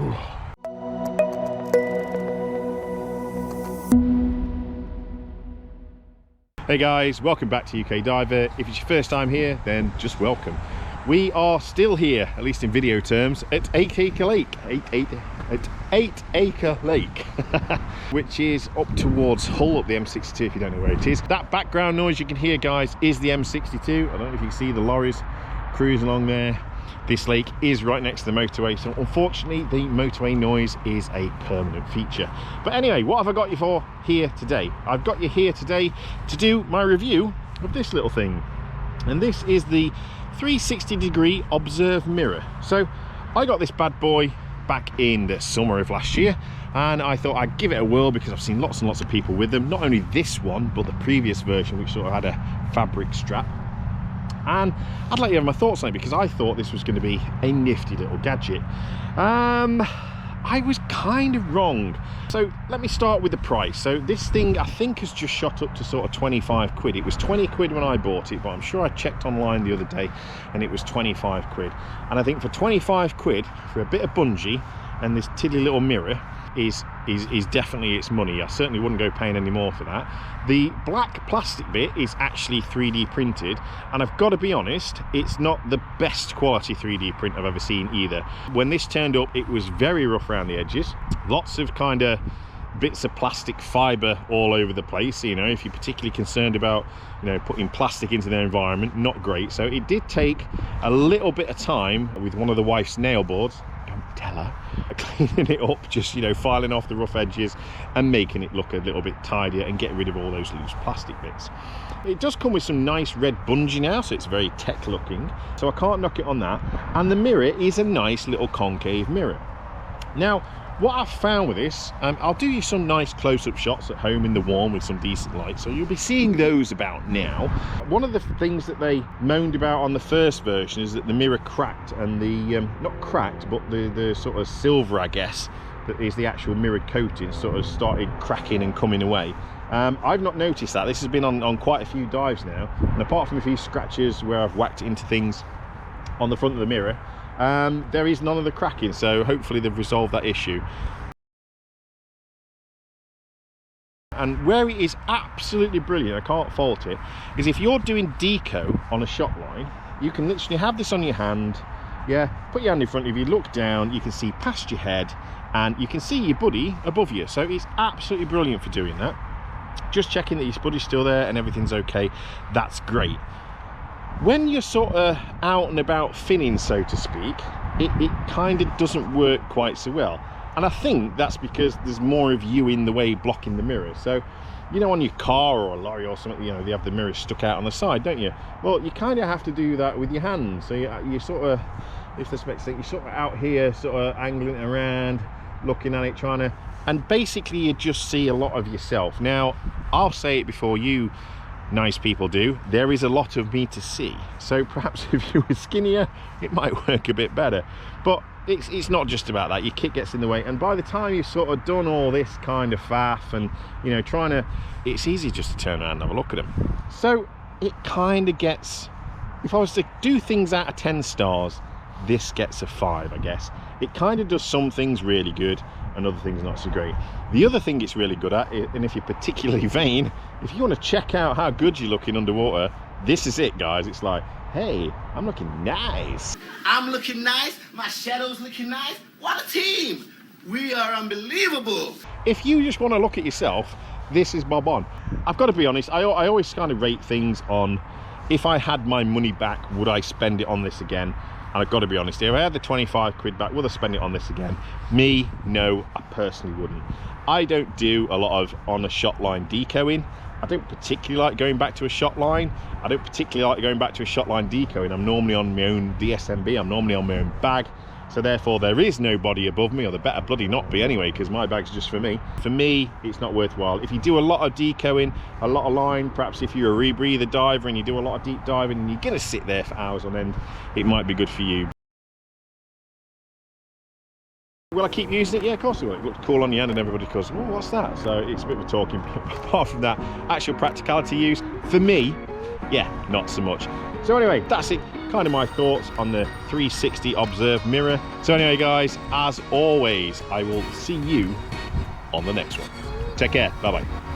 Ooh. Hey guys, welcome back to UKDiver. If it's your first time here, then just welcome. We are still here, at least in video terms, at 8 Acre Lake, 8 Acre Lake, which is up towards Hull, up the M62 if you don't know where it is. That background noise you can hear, guys, is the M62. I don't know if you can see the lorries cruising along there. This lake is right next to the motorway, so unfortunately the motorway noise is a permanent feature. But anyway, what have I got you for here today? I've got you here today to do my review of this little thing, and this is the 360-degree observe mirror. So I got this bad boy back in the summer of last year, and I thought I'd give it a whirl because I've seen lots and lots of people with them, not only this one but the previous version, which sort of had a fabric strap. And I'd like you to have my thoughts on it because I thought this was going to be a nifty little gadget. I was kind of wrong. So let me start with the price. So this thing I think has just shot up to sort of 25 quid. It was 20 quid when I bought it, but I'm sure I checked online the other day and it was 25 quid. And I think for 25 quid for a bit of bungee and this tiddly little mirror is definitely its money. I certainly wouldn't go paying any more for that. The black plastic bit is actually 3D printed, and I've got to be honest, it's not the best quality 3D print I've ever seen either. When this turned up, it was very rough around the edges, lots of kind of bits of plastic fiber all over the place. You know, if you're particularly concerned about, you know, putting plastic into their environment, not great. So it did take a little bit of time with one of the wife's nail boards, don't tell her, cleaning it up, just, you know, filing off the rough edges and making it look a little bit tidier and getting rid of all those loose plastic bits. It does come with some nice red bungee now, so it's very tech looking, so I can't knock it on that. And the mirror is a nice little concave mirror. Now what I've found with this, I'll do you some nice close-up shots at home in the warm with some decent light, so you'll be seeing those about now. One of the things that they moaned about on the first version is that the mirror cracked, and the not cracked, but the sort of silver, I guess, that is the actual mirror coating sort of started cracking and coming away. I've not noticed that. This has been on quite a few dives now, and apart from a few scratches where I've whacked it into things on the front of the mirror, there is none of the cracking, so hopefully they've resolved that issue. And where it is absolutely brilliant, I can't fault it, is if you're doing deco on a shot line, you can literally have this on your hand, yeah, put your hand in front of you, look down, you can see past your head and you can see your buddy above you. So it's absolutely brilliant for doing that. Just checking that your buddy's still there and everything's okay, that's great. When you're sort of out and about finning, so to speak, it kind of doesn't work quite so well. And I think that's because there's more of you in the way blocking the mirror. So, you know, on your car or a lorry or something, you know, they have the mirrors stuck out on the side, don't you? Well, you kind of have to do that with your hands. So you sort of, if this makes sense, you're sort of out here, sort of angling it around, looking at it, trying to, and basically you just see a lot of yourself. Now, I'll say it before you nice people do, there is a lot of me to see, so perhaps if you were skinnier it might work a bit better, but it's not just about that. Your kit gets in the way, and by the time you've sort of done all this kind of faff and, you know, trying to, it's easy just to turn around and have a look at them. So it kind of gets, if I was to do things out of 10 stars, this gets a 5, I guess. It kind of does some things really good and other things not so great. The other thing it's really good at, and if you're particularly vain, if you want to check out how good you're looking underwater, this is it, guys. It's like, hey, I'm looking nice. I'm looking nice, my shadow's looking nice. What a team! We are unbelievable. If you just want to look at yourself, this is bob on. I've got to be honest, I always kind of rate things on, if I had my money back, would I spend it on this again? And I've got to be honest here, if I had the 25 quid back, would I spend it on this again? Me, no, I personally wouldn't. I don't do a lot of on a shot line decoing. I don't particularly like going back to a shot line. I don't particularly like going back to a shot line decoing. I'm normally on my own DSMB, I'm normally on my own bag. So therefore there is nobody above me, or there better bloody not be anyway, because my bag's just for me. For me, it's not worthwhile. If you do a lot of decoing, a lot of line, perhaps if you're a rebreather diver and you do a lot of deep diving and you're gonna sit there for hours on end, it might be good for you. Will I keep using it? Yeah, of course I will. It looks cool on your hand and everybody goes, oh, what's that? So it's a bit of a talking. Apart from that, actual practicality use, for me, yeah, not so much. So anyway, that's it, kind of my thoughts on the 360 Observe mirror. So anyway guys, as always, I will see you on the next one. Take care, bye bye.